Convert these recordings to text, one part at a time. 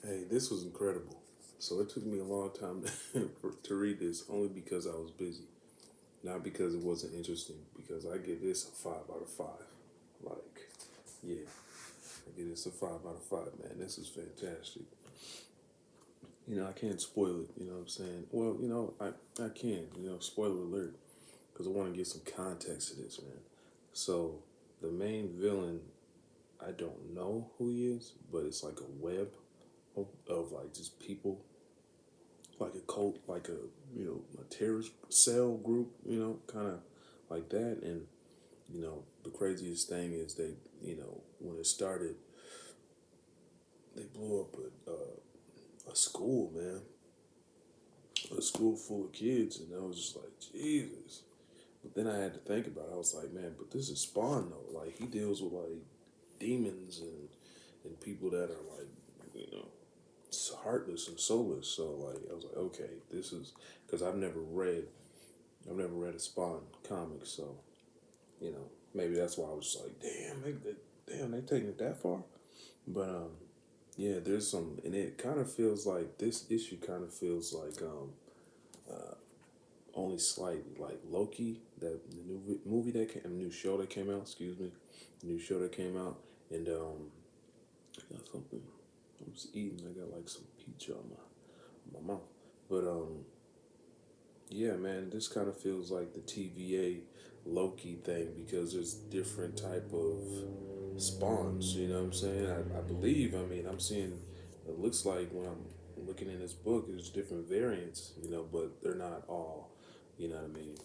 Hey, this was incredible. So it took me a long time to read this, only because I was busy, not because it wasn't interesting. Because I give this a 5 out of 5. Like, yeah, I give this a 5 out of 5. Man, this is fantastic. I can't spoil it. You know what I'm saying? Well, I can. Spoiler alert, because I want to get some context to this, man. So the main villain, I don't know who he is, but it's like a web of like just people, like a cult, like a terrorist cell group, kind of like that. And the craziest thing is when it started, they blew up a school, man, a school full of kids, and I was just like, Jesus. But then I had to think about it. I was like, man, but this is Spawn though. Like he deals with like demons and people that are like, you know, heartless and soulless. So like I was like, okay, this is because I've never read a Spawn comic, so maybe that's why I was just like, damn, they taking it that far. But yeah, there's some, and it kind of feels like this issue kind of feels like only slightly like Loki, that the new show that came out. Excuse me, new show that came out, and I got something. I was eating. I got like some peach on my mouth, but yeah, man, this kind of feels like the TVA Loki thing because there's different type of spawns. You know what I'm saying? I believe. I mean, I'm seeing. It looks like when I'm looking in this book, there's different variants. But they're not all. You know what I mean?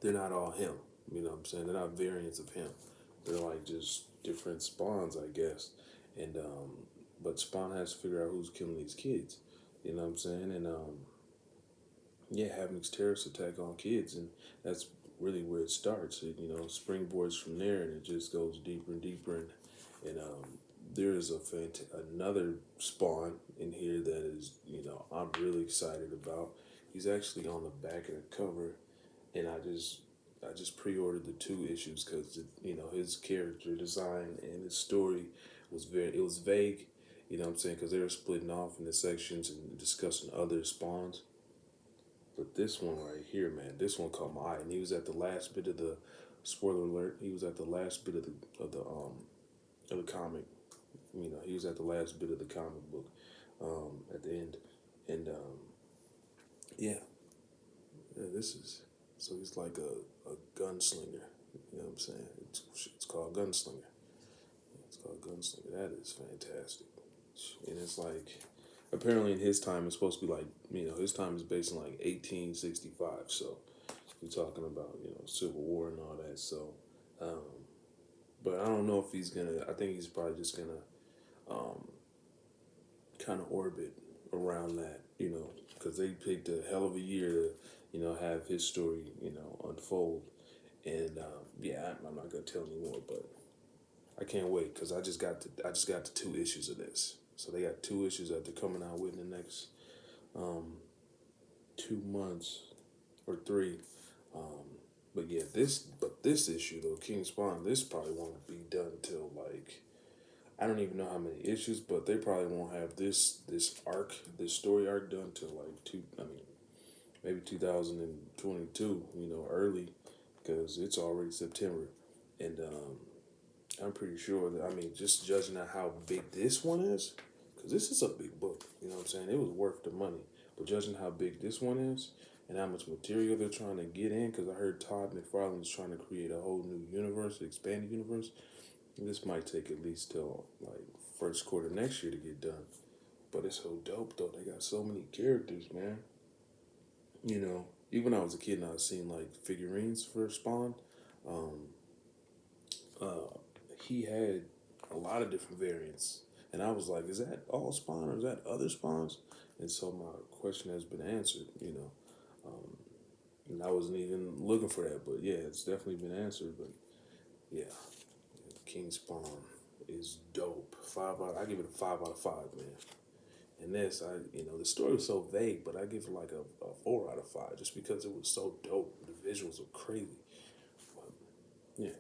They're not all him. You know what I'm saying? They're not variants of him. They're like just different spawns, I guess. And but Spawn has to figure out who's killing these kids. You know what I'm saying? And yeah, having this terrorist attack on kids, and that's really where it starts. It springboards from there, and it just goes deeper and deeper. And there is another Spawn in here that is I'm really excited about. He's actually on the back of the cover, and I just pre-ordered the 2 issues because his character design and his story was vague. You know what I'm saying? Because they were splitting off into sections and discussing other spawns. But this one right here, man, this one caught my eye, and he was at the last bit of the spoiler alert. He was at the last bit of the comic. He was at the last bit of the comic book at the end, and yeah, yeah, this is so he's like a gunslinger. You know what I'm saying? It's called Gunslinger. It's called Gunslinger. That is fantastic, and it's like apparently in his time it's supposed to be like his time is based in like 1865. So we're talking about Civil War and all that. So, um, but I don't know if he's gonna. I think he's probably just gonna kind of orbit around that. Because they picked a hell of a year to have his story unfold. And yeah, I'm not gonna tell anymore, but I can't wait because I just got the 2 issues of this. So they got 2 issues that they're coming out with in the next um, 2 months or three. Um, but this issue though, King Spawn, this probably won't be done till like I don't even know how many issues, but they probably won't have this story arc done till like maybe 2022. Early because it's already September, and I'm pretty sure that just judging at how big this one is, because this is a big book. You know what I'm saying? It was worth the money, but judging how big this one is and how much material they're trying to get in, because I heard Todd McFarlane is trying to create a whole new universe, expanded universe. This might take at least till like first quarter next year to get done. But it's so dope though. They got so many characters, man. Even when I was a kid and I was seeing like figurines for Spawn, um, uh, he had a lot of different variants. And I was like, is that all Spawn or is that other Spawns? And so my question has been answered, and I wasn't even looking for that, but yeah, it's definitely been answered. But yeah, King Spawn is dope. I give it a 5 out of 5, man. And this, the story was so vague, but I give it like a 4 out of 5 just because it was so dope. The visuals are crazy. But, yeah.